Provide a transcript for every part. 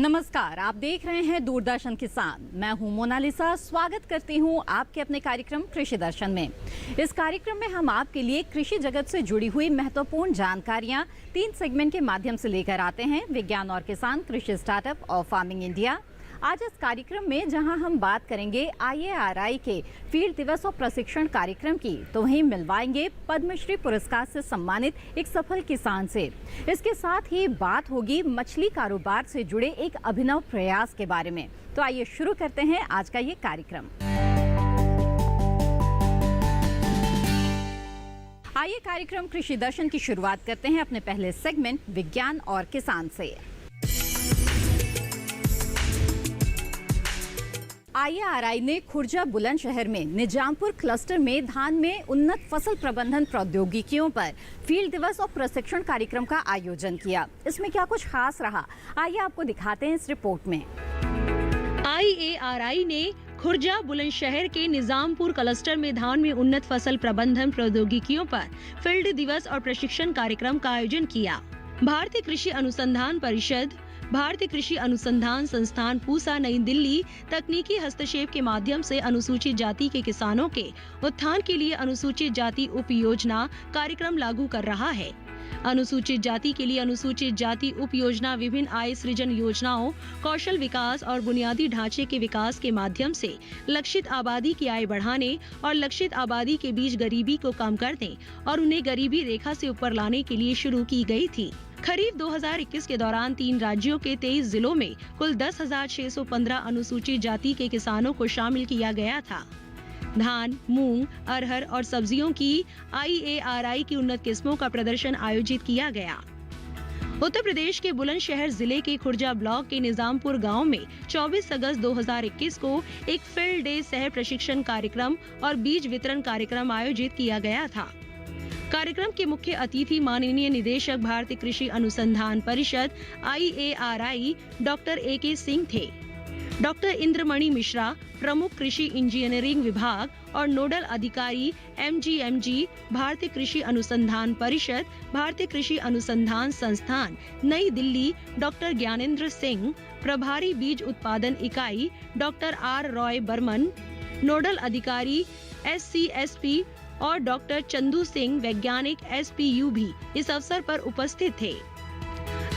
नमस्कार, आप देख रहे हैं दूरदर्शन किसान। मैं हूं मोनालिसा। स्वागत करती हूं आपके अपने कार्यक्रम कृषि दर्शन में। इस कार्यक्रम में हम आपके लिए कृषि जगत से जुड़ी हुई महत्वपूर्ण जानकारियां 3 सेगमेंट के माध्यम से लेकर आते हैं। विज्ञान और किसान, कृषि स्टार्टअप और फार्मिंग इंडिया। आज इस कार्यक्रम में जहां हम बात करेंगे IARI के फील्ड दिवस और प्रशिक्षण कार्यक्रम की, तो वहीं मिलवाएंगे पद्मश्री पुरस्कार से सम्मानित एक सफल किसान से। इसके साथ ही बात होगी मछली कारोबार से जुड़े एक अभिनव प्रयास के बारे में। तो आइए शुरू करते हैं आज का ये कार्यक्रम। आइए कार्यक्रम कृषि दर्शन की शुरुआत करते हैं अपने पहले सेगमेंट विज्ञान और किसान से। IARI ने खुर्जा बुलंदशहर में निजामपुर क्लस्टर में धान में उन्नत फसल प्रबंधन प्रौद्योगिकियों पर फील्ड दिवस और प्रशिक्षण कार्यक्रम का आयोजन किया। इसमें क्या कुछ खास रहा, आइए आपको दिखाते हैं इस रिपोर्ट में। IARI ने खुर्जा बुलंदशहर के निजामपुर क्लस्टर में धान में उन्नत फसल प्रबंधन प्रौद्योगिकियों पर फील्ड दिवस और प्रशिक्षण कार्यक्रम का आयोजन किया। भारतीय कृषि अनुसंधान परिषद, भारतीय कृषि अनुसंधान संस्थान पूसा, नई दिल्ली तकनीकी हस्तक्षेप के माध्यम से अनुसूचित जाति के किसानों के उत्थान के लिए अनुसूचित जाति उप योजना कार्यक्रम लागू कर रहा है। अनुसूचित जाति के लिए अनुसूचित जाति उप योजना विभिन्न आय सृजन योजनाओं, कौशल विकास और बुनियादी ढांचे के विकास के माध्यम से लक्षित आबादी की आय बढ़ाने और लक्षित आबादी के बीच गरीबी को कम करने और उन्हें गरीबी रेखा से ऊपर लाने के लिए शुरू की गई थी। खरीफ 2021 के दौरान 3 राज्यों के 23 जिलों में कुल 10,615 अनुसूचित जाति के किसानों को शामिल किया गया था। धान, मूंग, अरहर और सब्जियों की IARI की उन्नत किस्मों का प्रदर्शन आयोजित किया गया। उत्तर प्रदेश के बुलंदशहर जिले के खुर्जा ब्लॉक के निजामपुर गांव में 24 अगस्त 2021 को एक फील्ड डे सह प्रशिक्षण कार्यक्रम और बीज वितरण कार्यक्रम आयोजित किया गया था। कार्यक्रम के मुख्य अतिथि माननीय निदेशक भारतीय कृषि अनुसंधान परिषद IARI डॉक्टर AK सिंह थे। डॉक्टर इंद्रमणि मिश्रा, प्रमुख कृषि इंजीनियरिंग विभाग और नोडल अधिकारी MGMG भारतीय कृषि अनुसंधान परिषद, भारतीय कृषि अनुसंधान संस्थान नई दिल्ली डॉक्टर ज्ञानेंद्र सिंह, प्रभारी बीज उत्पादन इकाई doctor R Roy Barman, nodal अधिकारी SCSP और डॉक्टर चंदू सिंह वैज्ञानिक SPU भी इस अवसर पर उपस्थित थे।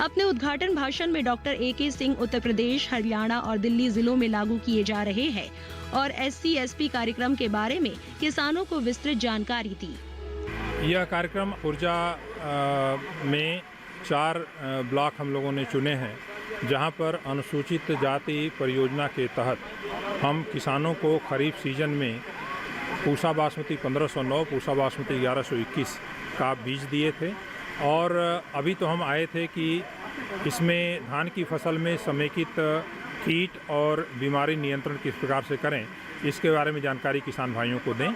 अपने उद्घाटन भाषण में डॉक्टर AK सिंह उत्तर प्रदेश, हरियाणा और दिल्ली जिलों में लागू किए जा रहे हैं और SCSP कार्यक्रम के बारे में किसानों को विस्तृत जानकारी दी। यह कार्यक्रम खुर्जा में 4 ब्लॉक हम लोगों ने चुने हैं, जहां पर अनुसूचित जाति परियोजना के तहत हम किसानों को खरीफ सीजन में पूसा बासमती 1509, पूसा बासमती 1121 का बीज दिए थे। और अभी तो हम आए थे कि इसमें धान की फसल में समेकित कीट और बीमारी नियंत्रण किस प्रकार से करें, इसके बारे में जानकारी किसान भाइयों को दें।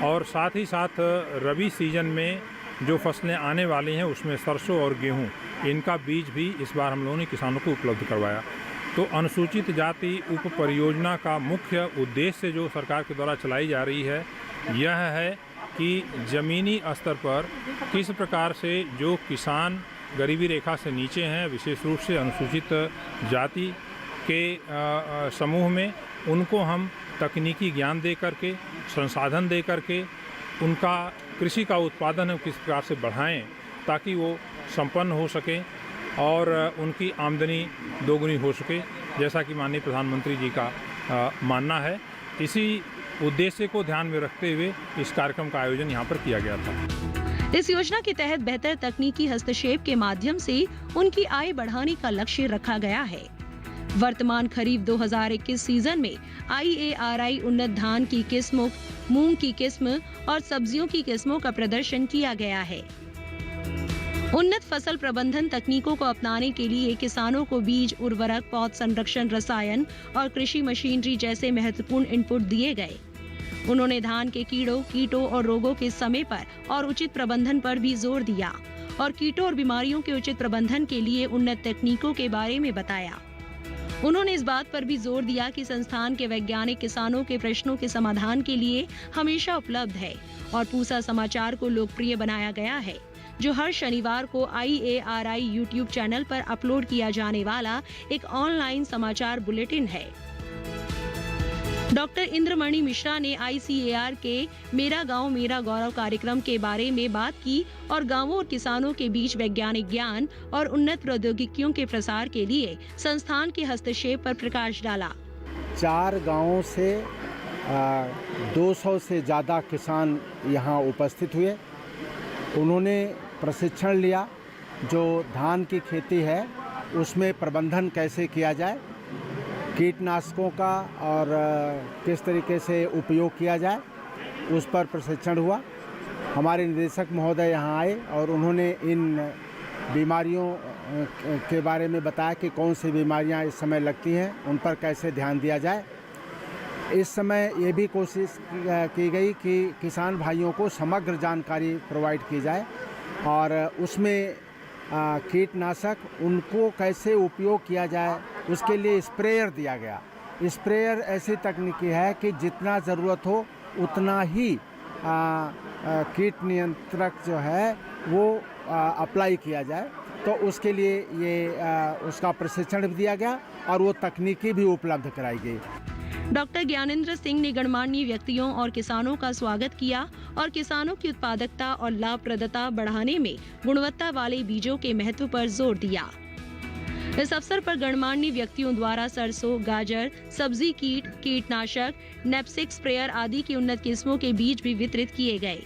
और साथ ही साथ रबी सीजन में जो फसलें आने वाली हैं उसमें सरसों और गेहूं, इनका बीज भी इस बार हम लोगों ने किसानों को उपलब्ध करवाया। तो अनुसूचित जाति उप परियोजना का मुख्य उद्देश्य जो सरकार के द्वारा चलाई जा रही है, यह है कि ज़मीनी स्तर पर किस प्रकार से जो किसान गरीबी रेखा से नीचे हैं, विशेष रूप से अनुसूचित जाति के समूह में, उनको हम तकनीकी ज्ञान दे करके, संसाधन दे करके उनका कृषि का उत्पादन हम किस प्रकार से बढ़ाएं ताकि वो संपन्न हो सके और उनकी आमदनी दोगुनी हो सके, जैसा कि माननीय प्रधानमंत्री जी का मानना है। इसी उद्देश्य को ध्यान में रखते हुए इस कार्यक्रम का आयोजन यहाँ पर किया गया था। इस योजना के तहत बेहतर तकनीकी हस्तक्षेप के माध्यम से उनकी आय बढ़ाने का लक्ष्य रखा गया है। वर्तमान खरीफ 2021 सीजन में IARI उन्नत धान की किस्मों, मूंग की किस्म और सब्जियों की किस्मों का प्रदर्शन किया गया है। उन्नत फसल प्रबंधन तकनीकों को अपनाने के लिए किसानों को बीज, उर्वरक, पौध संरक्षण, रसायन और कृषि मशीनरी जैसे महत्वपूर्ण इनपुट दिए गए। उन्होंने धान के कीटों और रोगों के समय पर और उचित प्रबंधन पर भी जोर दिया और कीटों और बीमारियों के उचित प्रबंधन के लिए उन्नत तकनीकों के बारे में बताया। उन्होंने इस बात पर भी जोर दिया कि संस्थान के वैज्ञानिक किसानों के प्रश्नों के समाधान के लिए हमेशा उपलब्ध है और पूसा समाचार को लोकप्रिय बनाया गया है। जो हर शनिवार को IARI यूट्यूब चैनल पर अपलोड किया जाने वाला एक ऑनलाइन समाचार बुलेटिन है। डॉक्टर इंद्रमणि मिश्रा ने ICAR के मेरा गांव मेरा गौरव कार्यक्रम के बारे में बात की और गांवों और किसानों के बीच वैज्ञानिक ज्ञान और उन्नत प्रौद्योगिकियों के प्रसार के लिए संस्थान के हस्तक्षेप पर प्रकाश डाला। 4 गांवों से 200 से ज़्यादा किसान यहाँ उपस्थित हुए। उन्होंने प्रशिक्षण लिया जो धान की खेती है उसमें प्रबंधन कैसे किया जाए, कीटनाशकों का और किस तरीके से उपयोग किया जाए, उस पर प्रशिक्षण हुआ। हमारे निदेशक महोदय यहाँ आए और उन्होंने इन बीमारियों के बारे में बताया कि कौन सी बीमारियाँ इस समय लगती हैं, उन पर कैसे ध्यान दिया जाए। इस समय ये भी कोशिश की गई कि किसान भाइयों को समग्र जानकारी प्रोवाइड की जाए और उसमें कीटनाशक उनको कैसे उपयोग किया जाए उसके लिए स्प्रेयर दिया गया। स्प्रेयर ऐसी तकनीकी है कि जितना ज़रूरत हो उतना ही कीट नियंत्रक जो है वो अप्लाई किया जाए, तो उसके लिए ये उसका प्रशिक्षण भी दिया गया और वो तकनीकी भी उपलब्ध कराई गई। डॉक्टर ज्ञानेंद्र सिंह ने गणमान्य व्यक्तियों और किसानों का स्वागत किया और किसानों की उत्पादकता और लाभप्रदता बढ़ाने में गुणवत्ता वाले बीजों के महत्व पर जोर दिया। इस अवसर पर गणमान्य व्यक्तियों द्वारा सरसों, गाजर, सब्जी कीट, कीटनाशक, नेपसिक स्प्रेयर आदि की उन्नत किस्मों के बीज भी वितरित किए गए।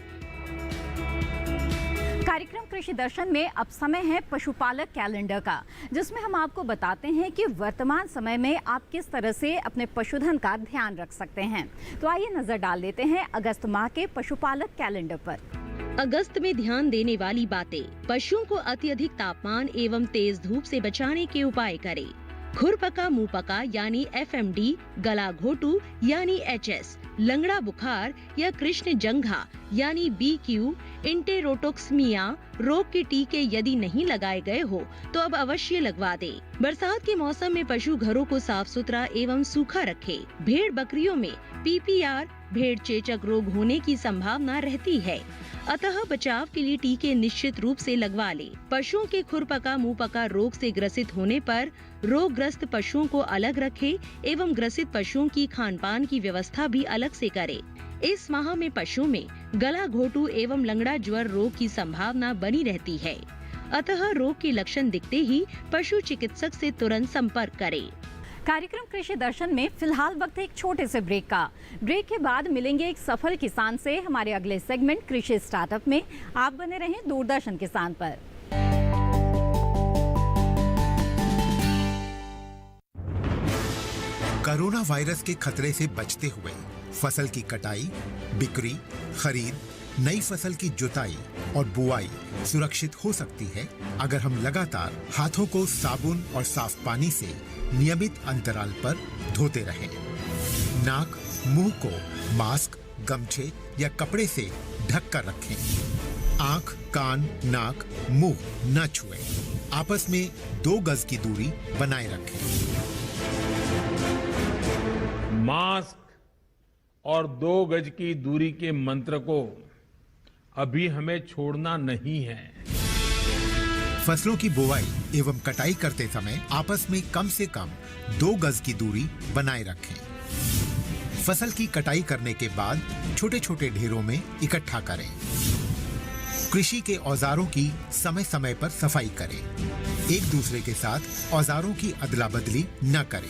कार्यक्रम कृषि दर्शन में अब समय है पशुपालक कैलेंडर का, जिसमें हम आपको बताते हैं कि वर्तमान समय में आप किस तरह से अपने पशुधन का ध्यान रख सकते हैं। तो आइए नजर डाल लेते हैं अगस्त माह के पशुपालक कैलेंडर पर। अगस्त में ध्यान देने वाली बातें। पशुओं को अत्यधिक तापमान एवं तेज धूप से बचाने के उपाय करें। खुरपका मुंहपका यानी FMD, गला घोटू यानी HS, लंगड़ा बुखार या कृष्ण जंघा यानी BQ, इंटेरोटोक्समिया रोग के टीके यदि नहीं लगाए गए हो तो अब अवश्य लगवा दें। बरसात के मौसम में पशु घरों को साफ सुथरा एवं सूखा रखें। भेड़ बकरियों में PPR, भेड़ चेचक रोग होने की संभावना रहती है, अतः बचाव के लिए टीके निश्चित रूप से लगवा लें। पशुओं के खुरपका मुंहपका रोग से ग्रसित होने पर रोगग्रस्त पशुओं को अलग रखें एवं ग्रसित पशुओं की खानपान की व्यवस्था भी अलग से करें। इस माह में पशुओं में गला घोटू एवं लंगड़ा ज्वर रोग की संभावना बनी रहती है, अतः रोग के लक्षण दिखते ही पशु चिकित्सक से तुरंत संपर्क करें। कार्यक्रम कृषि दर्शन में फिलहाल वक्त है एक छोटे से ब्रेक का। ब्रेक के बाद मिलेंगे एक सफल किसान से हमारे अगले सेगमेंट कृषि स्टार्टअप में। आप बने रहें दूरदर्शन किसान पर। कोरोना वायरस के खतरे से बचते हुए फसल की कटाई, बिक्री, खरीद, नई फसल की जुताई और बुआई सुरक्षित हो सकती है अगर हम लगातार हाथों को साबुन और साफ पानी से नियमित अंतराल पर धोते रहें। नाक, मुंह को मास्क, गमछे या कपड़े से ढक कर रखें। आंख, कान, नाक, मुंह न छुएं। आपस में 2 गज की दूरी बनाए रखें। मास्क और 2 गज की दूरी के मंत्र को अभी हमें छोड़ना नहीं है। फसलों की बुवाई एवं कटाई करते समय आपस में कम से कम 2 गज की दूरी बनाए रखें। फसल की कटाई करने के बाद छोटे छोटे ढेरों में इकट्ठा करें। कृषि के औजारों की समय समय पर सफाई करें। एक दूसरे के साथ औजारों की अदला बदली न करें।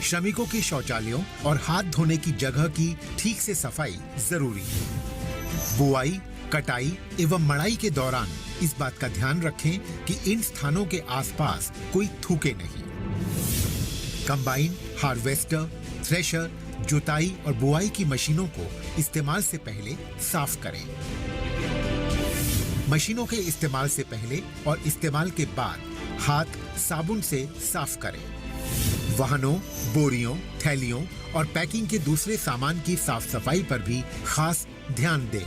श्रमिकों के शौचालयों और हाथ धोने की जगह की ठीक से सफाई जरूरी है। बुआई, कटाई एवं मड़ाई के दौरान इस बात का ध्यान रखें कि इन स्थानों के आसपास कोई थूके नहीं। कंबाइन, हार्वेस्टर, थ्रेशर, जुताई और बुआई की मशीनों को इस्तेमाल से पहले साफ करें। मशीनों के इस्तेमाल से पहले और इस्तेमाल के बाद हाथ साबुन से साफ करें। वाहनों, बोरियों, थैलियों और पैकिंग के दूसरे सामान की साफ सफाई पर भी खास ध्यान दें।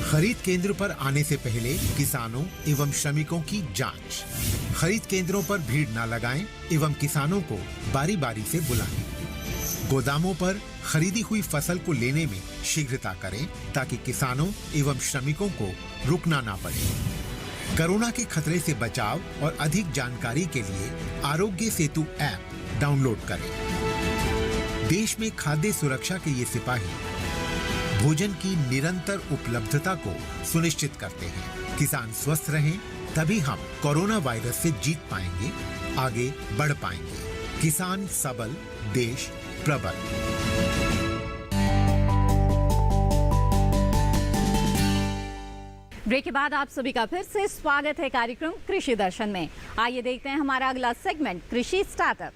खरीद केंद्र पर आने से पहले किसानों एवं श्रमिकों की जांच। खरीद केंद्रों पर भीड़ न लगाएं एवं किसानों को बारी बारी से बुलाएं। गोदामों पर खरीदी हुई फसल को लेने में शीघ्रता करें ताकि किसानों एवं श्रमिकों को रुकना ना पड़े। कोरोना के खतरे से बचाव और अधिक जानकारी के लिए आरोग्य सेतु ऐप डाउनलोड करें। देश में खाद्य सुरक्षा के ये सिपाही भोजन की निरंतर उपलब्धता को सुनिश्चित करते हैं। किसान स्वस्थ रहें, तभी हम कोरोना वायरस से जीत पाएंगे, आगे बढ़ पाएंगे। किसान सबल, देश प्रबल। ब्रेक के बाद आप सभी का फिर से स्वागत है कार्यक्रम कृषि दर्शन में। आइए देखते हैं हमारा अगला सेगमेंट, कृषि स्टार्टअप।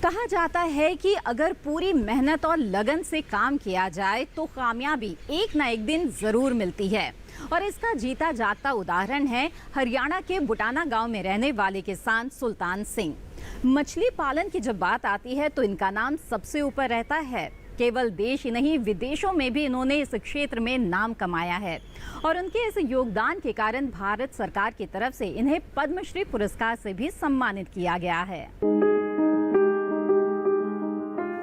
कहा जाता है कि अगर पूरी मेहनत और लगन से काम किया जाए तो कामयाबी एक ना एक दिन जरूर मिलती है। और इसका जीता जागता उदाहरण है हरियाणा के बुटाना गांव में रहने वाले किसान सुल्तान सिंह। मछली पालन की जब बात आती है तो इनका नाम सबसे ऊपर रहता है। केवल देश ही नहीं, विदेशों में भी इन्होंने इस क्षेत्र में नाम कमाया है और उनके इस योगदान के कारण भारत सरकार की तरफ से इन्हें पद्मश्री पुरस्कार से भी सम्मानित किया गया है।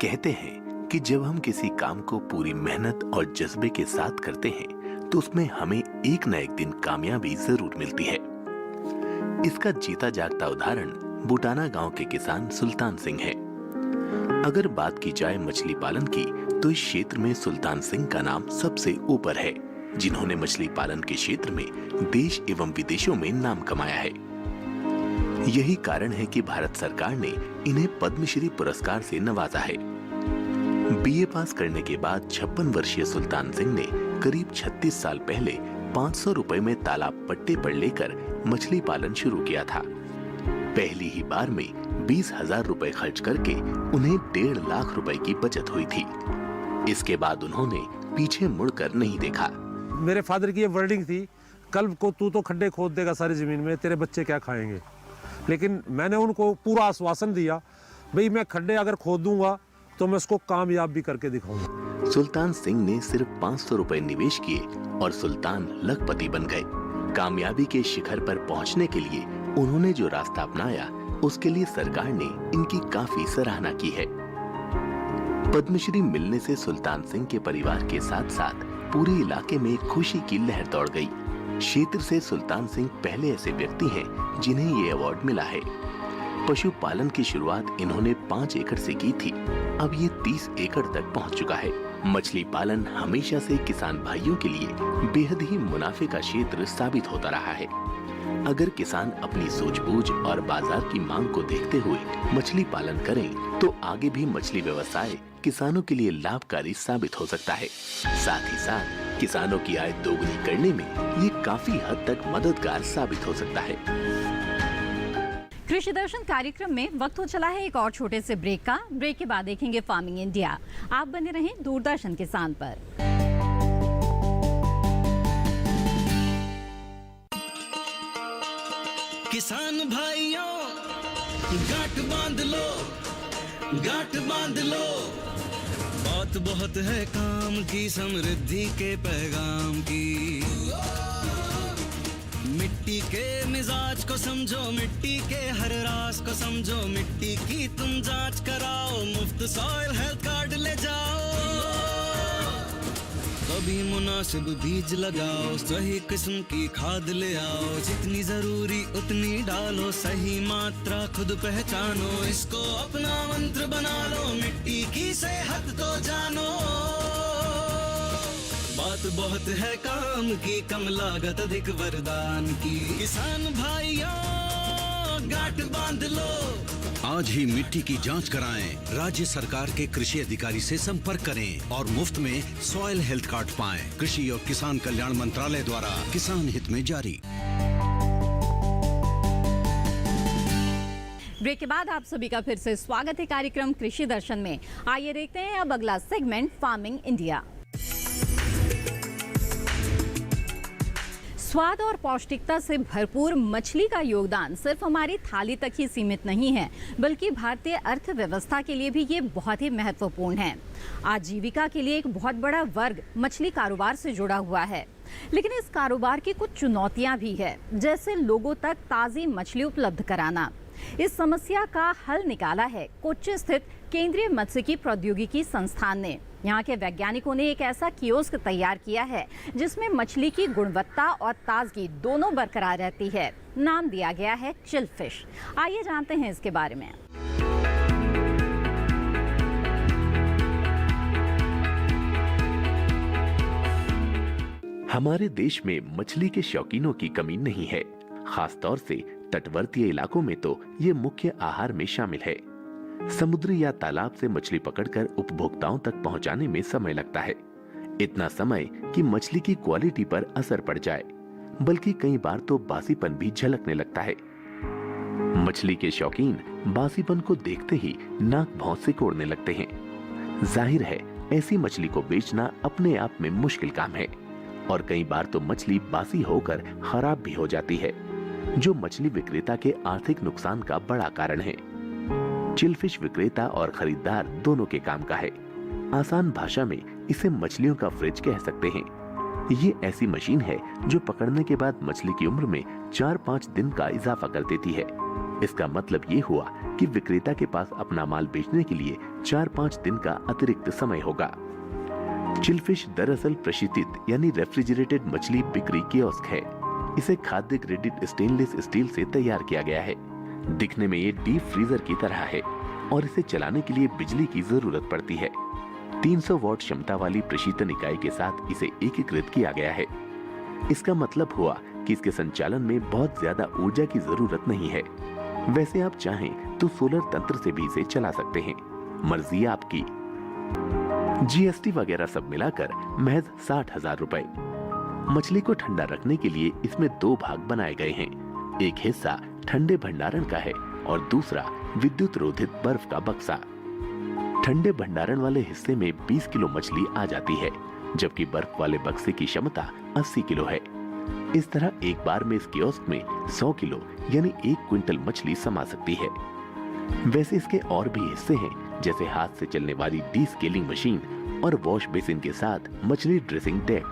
कहते हैं कि जब हम किसी काम को पूरी मेहनत और जज्बे के साथ करते हैं तो उसमें हमें एक न एक दिन कामयाबी जरूर मिलती है। इसका जीता जागता उदाहरण बुटाना गांव के किसान सुल्तान सिंह है। अगर बात की जाए मछली पालन की तो इस क्षेत्र में सुल्तान सिंह का नाम सबसे ऊपर है, जिन्होंने मछली पालन के क्षेत्र में देश एवं विदेशों में नाम कमाया है। यही कारण है कि भारत सरकार ने इन्हें पद्मश्री पुरस्कार से नवाजा है। बीए पास करने के बाद 56 वर्षीय सुल्तान सिंह ने करीब 36 साल पहले 500 रुपए में तालाब पट्टे पर लेकर मछली पालन शुरू किया था। पहली ही बार में 20,000 रुपए खर्च करके उन्हें 1.5 लाख रुपए की बचत हुई थी। इसके बाद उन्होंने पीछे मुड़कर नहीं देखा। मेरे फादर की ये वर्डिंग थी, कल को तू तो खड्डे खोद देगा सारी जमीन में, तेरे बच्चे क्या खाएंगे। लेकिन मैंने उनको पूरा आश्वासन दिया, भाई मैं खड्डे अगर खोद दूंगा तो मैं उसको कामयाब भी करके दिखाऊंगा। सुल्तान सिंह ने सिर्फ 500 रुपए निवेश किए और सुल्तान लखपति बन गए। कामयाबी के शिखर पर पहुंचने के लिए उन्होंने जो रास्ता अपनाया उसके लिए सरकार ने इनकी काफी सराहना की है। पद्मश्री मिलने से सुल्तान सिंह के परिवार के साथ साथ पूरे इलाके में खुशी की लहर दौड़ गई। क्षेत्र से सुल्तान सिंह पहले ऐसे व्यक्ति हैं जिन्हें ये अवार्ड मिला है। पशुपालन की शुरुआत इन्होंने 5 एकड़ से की थी, अब ये 30 एकड़ तक पहुंच चुका है। मछली पालन हमेशा से किसान भाइयों के लिए बेहद ही मुनाफे का क्षेत्र साबित होता रहा है। अगर किसान अपनी सूझबूझ और बाजार की मांग को देखते हुए मछली पालन करें तो आगे भी मछली व्यवसाय किसानों के लिए लाभकारी साबित हो सकता है। साथ ही साथ किसानों की आय दोगुनी करने में ये काफी हद तक मददगार साबित हो सकता है। कृषि दर्शन कार्यक्रम में वक्त हो चला है एक और छोटे से ब्रेक का। ब्रेक के बाद देखेंगे फार्मिंग इंडिया। आप बने रहें दूरदर्शन किसान पर। किसान भाइयों गांठ बांध लो, गांठ बांध लो, बात बहुत है काम की, समृद्धि के पैगाम की। मिट्टी के मिजाज को समझो, मिट्टी के हर राज को समझो, मिट्टी की तुम जांच कराओ, मुफ्त सॉइल हेल्थ कार्ड ले जाओ। कभी मुनासिब बीज लगाओ, सही किस्म की खाद ले आओ, जितनी जरूरी उतनी डालो, सही मात्रा खुद पहचानो, इसको अपना मंत्र बना लो, मिट्टी की सेहत तो जानो। बात बहुत है काम की, कम लागत अधिक वरदान की। किसान भाइयों गांठ बांध लो, आज ही मिट्टी की जांच कराएं, राज्य सरकार के कृषि अधिकारी से संपर्क करें और मुफ्त में सॉइल हेल्थ कार्ड पाएं। कृषि और किसान कल्याण मंत्रालय द्वारा किसान हित में जारी। ब्रेक के बाद आप सभी का फिर से स्वागत है कार्यक्रम कृषि दर्शन में। आइए देखते हैं अब अगला सेगमेंट, फार्मिंग इंडिया। स्वाद और पौष्टिकता से भरपूर मछली का योगदान सिर्फ हमारी थाली तक ही सीमित नहीं है, बल्कि भारतीय अर्थव्यवस्था के लिए भी ये बहुत ही महत्वपूर्ण है। आजीविका के लिए एक बहुत बड़ा वर्ग मछली कारोबार से जुड़ा हुआ है, लेकिन इस कारोबार की कुछ चुनौतियां भी है, जैसे लोगों तक ताज़ी मछली उपलब्ध कराना, इस समस्या का हल निकाला है कोच्चि स्थित केंद्रीय मत्स्यिकी प्रौद्योगिकी संस्थान ने। यहाँ के वैज्ञानिकों ने एक ऐसा कियोस्क तैयार किया है जिसमें मछली की गुणवत्ता और ताजगी दोनों बरकरार रहती है। नाम दिया गया है चिल फिश। आइए जानते हैं इसके बारे में। हमारे देश में मछली के शौकीनों की कमी नहीं है। खास तौर से तटवर्तीय इलाकों में तो ये मुख्य आहार में शामिल है। समुद्री या तालाब से मछली पकड़कर उपभोक्ताओं तक पहुंचाने में समय लगता है, इतना समय कि मछली की क्वालिटी पर असर पड़ जाए, बल्कि कई बार तो बासीपन भी झलकने लगता है। मछली के शौकीन बासीपन को देखते ही नाक भौं से कोड़ने लगते हैं। जाहिर है ऐसी मछली को बेचना अपने आप में मुश्किल काम है और कई बार तो मछली बासी होकर खराब भी हो जाती है, जो मछली विक्रेता के आर्थिक नुकसान का बड़ा कारण है। चिलफिश विक्रेता और खरीदार दोनों के काम का है। आसान भाषा में इसे मछलियों का फ्रिज कह सकते हैं। ये ऐसी मशीन है जो पकड़ने के बाद मछली की उम्र में 4-5 दिन का इजाफा कर देती है। इसका मतलब ये हुआ कि विक्रेता के पास अपना माल बेचने के लिए 4-5 दिन का अतिरिक्त समय होगा। चिलफिश दरअसल प्रशीतित यानी रेफ्रिजरेटेड मछली बिक्री कियोस्क है। इसे खाद्य ग्रेडेड स्टेनलेस स्टील से तैयार किया गया है। दिखने में ये डीप फ्रीजर की तरह है और इसे चलाने के लिए बिजली की जरूरत पड़ती है। 300 वॉट क्षमता वाली प्रशीतन इकाई के साथ इसे एकीकृत किया गया है। इसका मतलब हुआ कि इसके संचालन में बहुत ज्यादा ऊर्जा की जरूरत नहीं है। वैसे आप चाहें तो सोलर तंत्र से भी इसे चला सकते हैं, मर्जी आपकी। जीएसटी वगैरह सब मिलाकर महज 60,000 रुपए। मछली को ठंडा रखने के लिए इसमें 2 भाग बनाए गए हैं। एक हिस्सा ठंडे भंडारण का है और दूसरा विद्युत रोधित बर्फ का बक्सा। ठंडे भंडारण वाले हिस्से में 20 किलो मछली आ जाती है, जबकि बर्फ वाले बक्से की क्षमता 80 किलो है। इस तरह एक बार में इस कियोस्क में 100 किलो यानी 1 क्विंटल मछली समा सकती है। वैसे इसके और भी हिस्से हैं, जैसे हाथ से चलने वाली डी स्केलिंग मशीन और वॉश बेसिन के साथ मछली ड्रेसिंग डेक।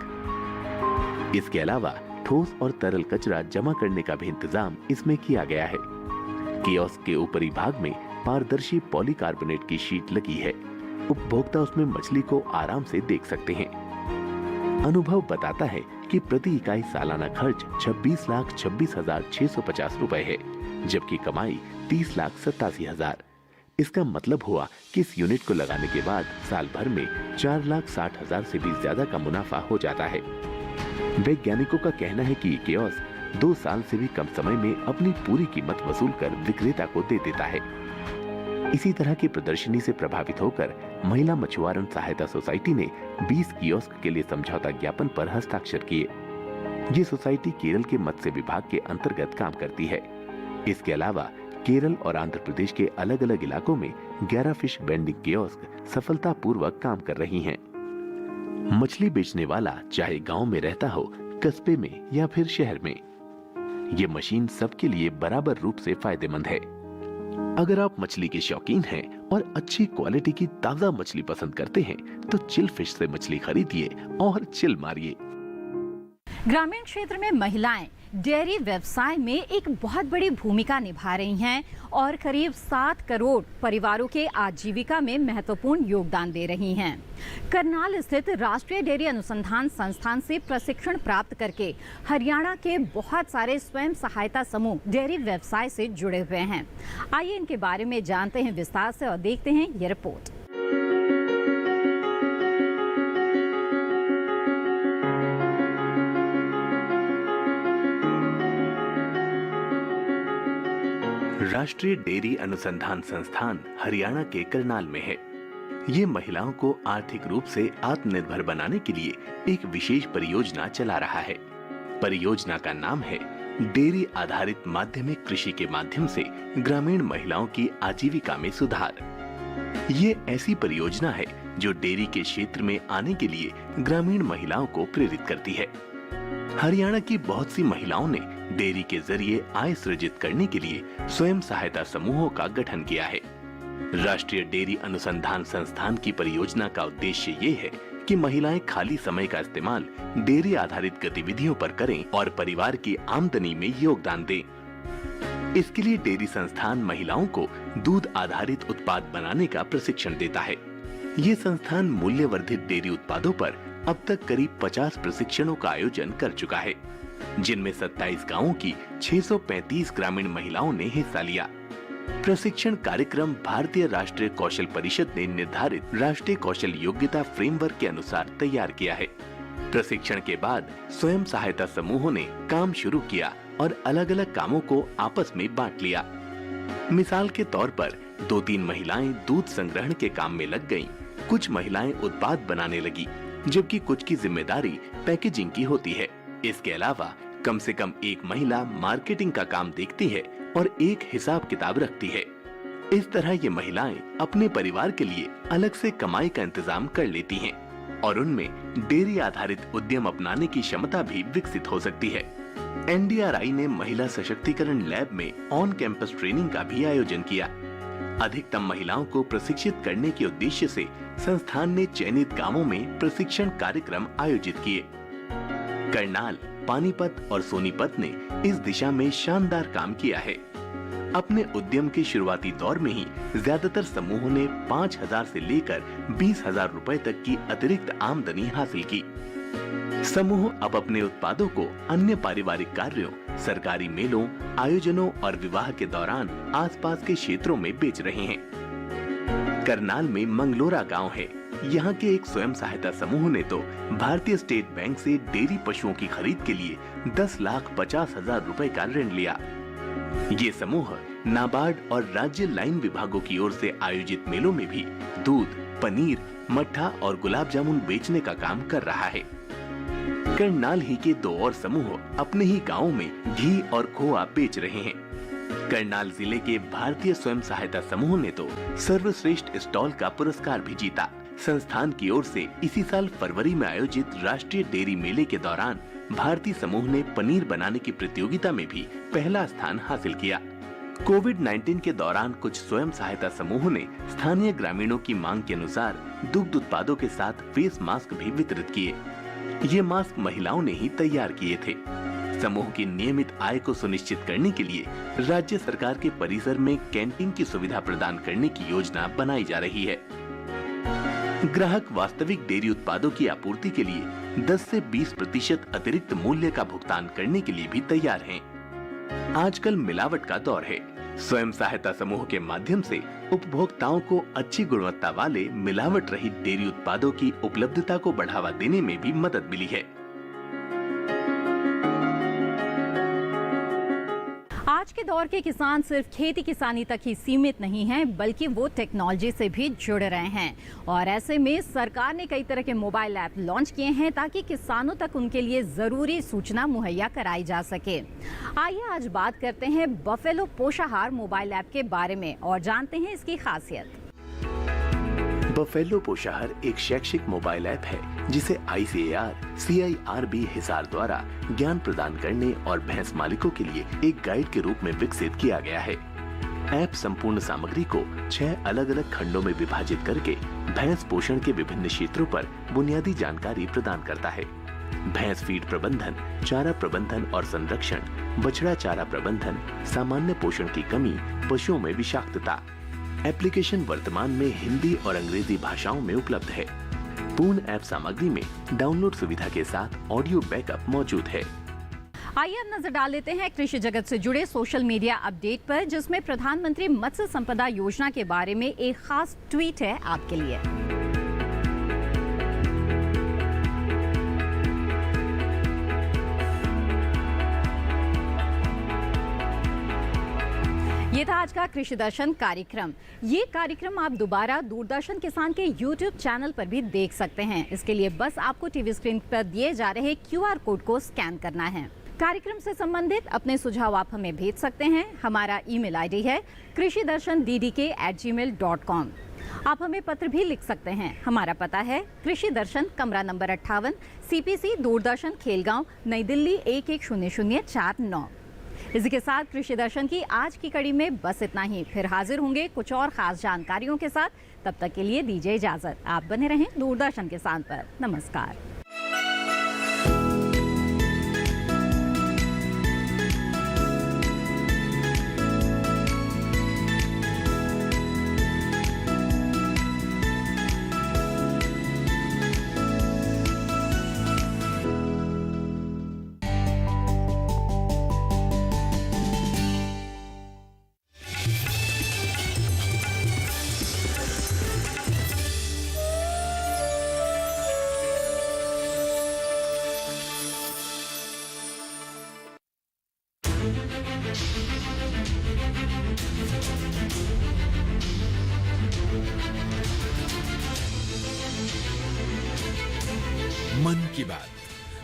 इसके अलावा ठोस और तरल कचरा जमा करने का भी इंतजाम इसमें किया गया है। कियोस्क के ऊपरी भाग में पारदर्शी पॉलीकार्बोनेट की शीट लगी है। उपभोक्ता उसमें मछली को आराम से देख सकते हैं। अनुभव बताता है कि प्रति इकाई सालाना खर्च 26,26,650 रुपए है, जबकि कमाई 30,87,000। इसका मतलब हुआ कि इस यूनिट को लगाने के बाद साल भर में 4,60,000 से भी ज्यादा का मुनाफा हो जाता है। वैज्ञानिकों का कहना है कि ये कियोस्क 2 साल से भी कम समय में अपनी पूरी कीमत वसूल कर विक्रेता को दे देता है। इसी तरह की प्रदर्शनी से प्रभावित होकर महिला मछुआरन सहायता सोसाइटी ने 20 कियोस्क के लिए समझौता ज्ञापन पर हस्ताक्षर किए। ये सोसाइटी केरल के मत्स्य विभाग के अंतर्गत काम करती है। इसके अलावा केरल और आंध्र प्रदेश के अलग अलग इलाकों में 11 फिश वेंडिंग कियोस्क सफलतापूर्वक काम कर रही हैं। मछली बेचने वाला चाहे गांव में रहता हो, कस्बे में या फिर शहर में, ये मशीन सबके लिए बराबर रूप से फायदेमंद है। अगर आप मछली के शौकीन हैं और अच्छी क्वालिटी की ताजा मछली पसंद करते हैं तो चिल फिश से मछली खरीदिए और चिल मारिए। ग्रामीण क्षेत्र में महिलाएं डेयरी व्यवसाय में एक बहुत बड़ी भूमिका निभा रही हैं और करीब 7 करोड़ परिवारों के आजीविका में महत्वपूर्ण योगदान दे रही हैं। करनाल स्थित राष्ट्रीय डेयरी अनुसंधान संस्थान से प्रशिक्षण प्राप्त करके हरियाणा के बहुत सारे स्वयं सहायता समूह डेयरी व्यवसाय से जुड़े हुए हैं। आइए इनके बारे में जानते हैं विस्तार से और देखते हैं ये रिपोर्ट। राष्ट्रीय डेयरी अनुसंधान संस्थान हरियाणा के करनाल में है। ये महिलाओं को आर्थिक रूप से आत्मनिर्भर बनाने के लिए एक विशेष परियोजना चला रहा है। परियोजना का नाम है डेयरी आधारित माध्यमिक कृषि के माध्यम से ग्रामीण महिलाओं की आजीविका में सुधार। ये ऐसी परियोजना है जो डेयरी के क्षेत्र में आने के लिए ग्रामीण महिलाओं को प्रेरित करती है। हरियाणा की बहुत सी महिलाओं ने डेयरी के जरिए आय सृजित करने के लिए स्वयं सहायता समूहों का गठन किया है। राष्ट्रीय डेयरी अनुसंधान संस्थान की परियोजना का उद्देश्य ये है कि महिलाएं खाली समय का इस्तेमाल डेयरी आधारित गतिविधियों पर करें और परिवार की आमदनी में योगदान दें। इसके लिए डेयरी संस्थान महिलाओं को दूध आधारित उत्पाद बनाने का प्रशिक्षण देता है। ये संस्थान मूल्य वर्धित डेयरी उत्पादों पर अब तक करीब 50 प्रशिक्षणों का आयोजन कर चुका है, जिनमें 27 गांवों की 635 ग्रामीण महिलाओं ने हिस्सा लिया। प्रशिक्षण कार्यक्रम भारतीय राष्ट्रीय कौशल परिषद ने निर्धारित राष्ट्रीय कौशल योग्यता फ्रेमवर्क के अनुसार तैयार किया है। प्रशिक्षण के बाद स्वयं सहायता समूहों ने काम शुरू किया और अलग अलग कामों को आपस में बांट लिया। मिसाल के तौर पर 2-3 महिलाएं दूध संग्रहण के काम में लग गईं, कुछ महिलाएं उत्पाद बनाने लगी, जबकि कुछ की जिम्मेदारी पैकेजिंग की होती है। इसके अलावा कम से कम एक महिला मार्केटिंग का काम देखती है और एक हिसाब किताब रखती है। इस तरह ये महिलाएं अपने परिवार के लिए अलग से कमाई का इंतजाम कर लेती हैं और उनमें डेयरी आधारित उद्यम अपनाने की क्षमता भी विकसित हो सकती है। NDRI ने महिला सशक्तिकरण लैब में ऑन कैंपस ट्रेनिंग का भी आयोजन किया। अधिकतम महिलाओं को प्रशिक्षित करने के उद्देश्य से संस्थान ने चयनित गांवों में प्रशिक्षण कार्यक्रम आयोजित किए। करनाल, पानीपत और सोनीपत ने इस दिशा में शानदार काम किया है। अपने उद्यम के शुरुआती दौर में ही ज्यादातर समूहों ने 5,000 से लेकर 20,000 रुपए तक की अतिरिक्त आमदनी हासिल की। समूह अब अपने उत्पादों को अन्य पारिवारिक कार्यों, सरकारी मेलों, आयोजनों और विवाह के दौरान आसपास के क्षेत्रों में बेच रहे हैं। करनाल में मंगलोरा गांव है। यहाँ के एक स्वयं सहायता समूह ने तो भारतीय स्टेट बैंक से डेयरी पशुओं की खरीद के लिए 10,50,000 रुपए का ऋण लिया। ये समूह नाबार्ड और राज्य लाइन विभागों की ओर से आयोजित मेलों में भी दूध, पनीर, मट्ठा और गुलाब जामुन बेचने का काम कर रहा है। करनाल ही के 2 और समूह अपने ही गाँव में घी और खोआ बेच रहे हैं। करनाल जिले के भारतीय स्वयं सहायता समूह ने तो सर्वश्रेष्ठ स्टॉल का पुरस्कार भी जीता। संस्थान की ओर से इसी साल फरवरी में आयोजित राष्ट्रीय डेयरी मेले के दौरान भारतीय समूह ने पनीर बनाने की प्रतियोगिता में भी पहला स्थान हासिल किया। कोविड-19 के दौरान कुछ स्वयं सहायता समूहों ने स्थानीय ग्रामीणों की मांग के अनुसार दुग्ध उत्पादों के साथ फेस मास्क भी वितरित किए। ये मास्क महिलाओं ने ही तैयार किए थे। समूह की नियमित आय को सुनिश्चित करने के लिए राज्य सरकार के परिसर में कैंटीन की सुविधा प्रदान करने की योजना बनाई जा रही है। ग्राहक वास्तविक डेयरी उत्पादों की आपूर्ति के लिए 10 से 20% अतिरिक्त मूल्य का भुगतान करने के लिए भी तैयार हैं। आजकल मिलावट का दौर है। स्वयं सहायता समूह के माध्यम से उपभोक्ताओं को अच्छी गुणवत्ता वाले मिलावट रहित डेयरी उत्पादों की उपलब्धता को बढ़ावा देने में भी मदद मिली है। आज के दौर के किसान सिर्फ खेती किसानी तक ही सीमित नहीं हैं, बल्कि वो टेक्नोलॉजी से भी जुड़ रहे हैं और ऐसे में सरकार ने कई तरह के मोबाइल ऐप लॉन्च किए हैं ताकि किसानों तक उनके लिए जरूरी सूचना मुहैया कराई जा सके। आइए आज बात करते हैं बफेलो पोषाहार मोबाइल ऐप के बारे में और जानते हैं इसकी खासियत। बफेलो पोषाहार एक शैक्षिक मोबाइल ऐप है जिसे ICAR, CIRB हिसार द्वारा ज्ञान प्रदान करने और भैंस मालिकों के लिए एक गाइड के रूप में विकसित किया गया है। ऐप संपूर्ण सामग्री को 6 अलग अलग खंडों में विभाजित करके भैंस पोषण के विभिन्न क्षेत्रों पर बुनियादी जानकारी प्रदान करता है। भैंस फीड प्रबंधन, चारा प्रबंधन और संरक्षण, बछड़ा चारा प्रबंधन, सामान्य पोषण की कमी, पशुओं में विषाक्तता। एप्लीकेशन वर्तमान में हिंदी और अंग्रेजी भाषाओं में उपलब्ध है। पूर्ण ऐप सामग्री में डाउनलोड सुविधा के साथ ऑडियो बैकअप मौजूद है। आइए अब नजर डाल लेते हैं कृषि जगत से जुड़े सोशल मीडिया अपडेट पर, जिसमें प्रधानमंत्री मत्स्य संपदा योजना के बारे में एक खास ट्वीट है आपके लिए। ये था आज का कृषि दर्शन कार्यक्रम। ये कार्यक्रम आप दोबारा दूरदर्शन किसान के YouTube चैनल पर भी देख सकते हैं। इसके लिए बस आपको टीवी स्क्रीन पर दिए जा रहे QR कोड को स्कैन करना है। कार्यक्रम से संबंधित अपने सुझाव आप हमें भेज सकते हैं। हमारा ईमेल आईडी है krishidarshan@gmail.com। आप हमें पत्र भी लिख सकते हैं। हमारा पता है कृषि दर्शन, कमरा नंबर 58, CPC, दूरदर्शन, खेलगांव, नई दिल्ली 110049। इसी के साथ कृषि दर्शन की आज की कड़ी में बस इतना ही। फिर हाजिर होंगे कुछ और खास जानकारियों के साथ। तब तक के लिए दीजिए इजाजत। आप बने रहें दूरदर्शन किसान पर। नमस्कार। मन की बात।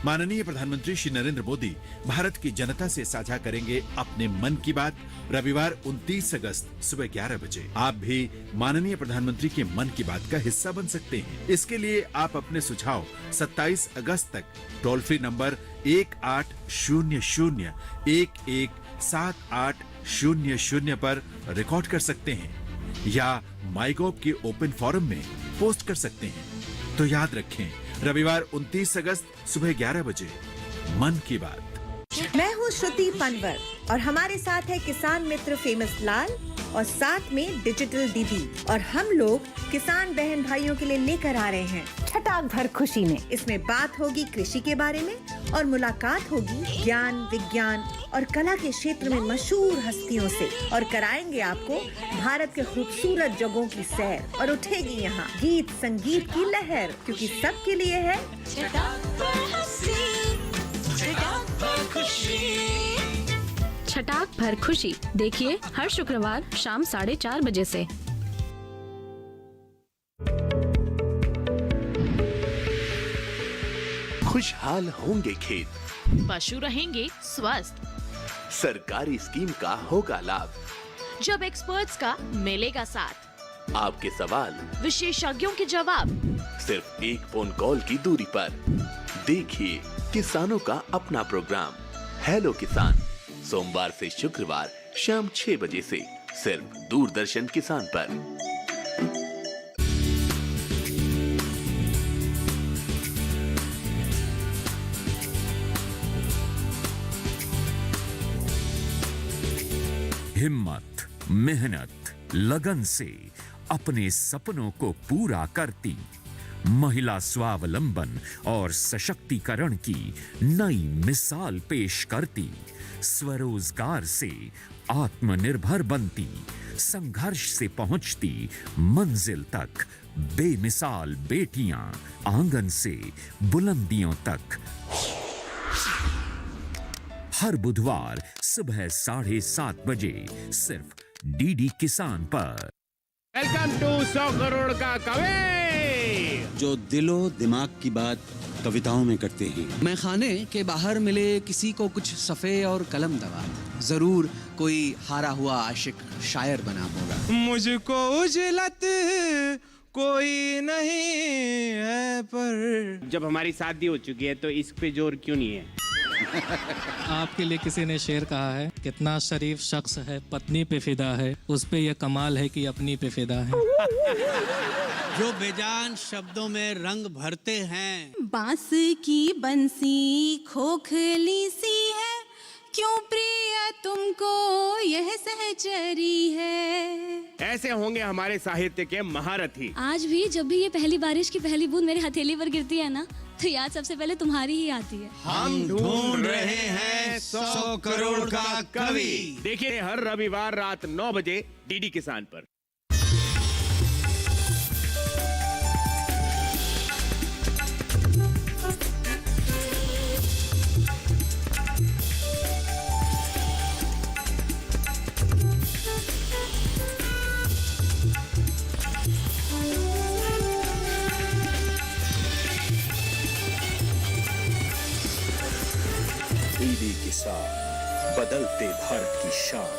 माननीय प्रधानमंत्री श्री नरेंद्र मोदी भारत की जनता से साझा करेंगे अपने मन की बात रविवार 29 अगस्त सुबह 11 बजे। आप भी माननीय प्रधानमंत्री के मन की बात का हिस्सा बन सकते हैं। इसके लिए आप अपने सुझाव 27 अगस्त तक टोल फ्री नंबर 1800-117800 पर रिकॉर्ड कर सकते हैं या माईगॉव के ओपन फोरम में पोस्ट कर सकते हैं। तो याद रखें, रविवार 29 अगस्त सुबह 11 बजे मन की बात। मैं हूँ श्रुति पनवर और हमारे साथ है किसान मित्र फेमस लाल और साथ में डिजिटल दीदी, और हम लोग किसान बहन भाइयों के लिए लेकर आ रहे हैं छटाक भर खुशी में। इसमें बात होगी कृषि के बारे में और मुलाकात होगी ज्ञान, विज्ञान और कला के क्षेत्र में मशहूर हस्तियों से, और कराएंगे आपको भारत के खूबसूरत जगहों की सैर, और उठेगी यहाँ गीत संगीत की लहर, क्योंकि सबके लिए है छटाक भर खुशी। देखिए हर शुक्रवार शाम 4:30 बजे से। खुशहाल होंगे खेत, पशु रहेंगे स्वस्थ, सरकारी स्कीम का होगा लाभ, जब एक्सपर्ट्स का मिलेगा साथ, आपके सवाल विशेषज्ञों के जवाब, सिर्फ एक फोन कॉल की दूरी पर। देखिए किसानों का अपना प्रोग्राम हेलो किसान, सोमवार से शुक्रवार शाम 6 बजे से सिर्फ दूरदर्शन किसान पर। हिम्मत, मेहनत, लगन से अपने सपनों को पूरा करती, महिला स्वावलंबन और सशक्तिकरण की नई मिसाल पेश करती, स्वरोजगार से आत्मनिर्भर बनती, संघर्ष से पहुंचती मंजिल तक, बेमिसाल बेटियां आंगन से बुलंदियों तक। हर बुधवार सुबह 7:30 बजे सिर्फ डीडी किसान पर। वेलकम टू 100 करोड़ का कवि, जो दिलो दिमाग की बात कविताओं में करते हैं। मैं खाने के बाहर मिले किसी को कुछ सफ़े और कलम दवा, जरूर कोई हारा हुआ आशिक शायर बना होगा। मुझको उजलत कोई नहीं है, पर जब हमारी शादी हो चुकी है तो इस पे जोर क्यों नहीं है? आपके लिए किसी ने शेर कहा है, कितना शरीफ शख्स है पत्नी पे फिदा है, उस पे ये कमाल है कि अपनी पे फिदा है। जो बेजान शब्दों में रंग भरते हैं, बांस की बंसी खोखली सी है, क्यों प्रिय तुमको यह सहचरी है। ऐसे होंगे हमारे साहित्य के महारथी। आज भी जब भी ये पहली बारिश की पहली बूंद मेरी हथेली पर गिरती है ना, तो याद सबसे पहले तुम्हारी ही आती है। हम ढूंढ रहे हैं 100 करोड़ का कवि। देखिए हर रविवार रात 9 बजे डीडी किसान पर। डीडी किसान, बदलते भारत की शान।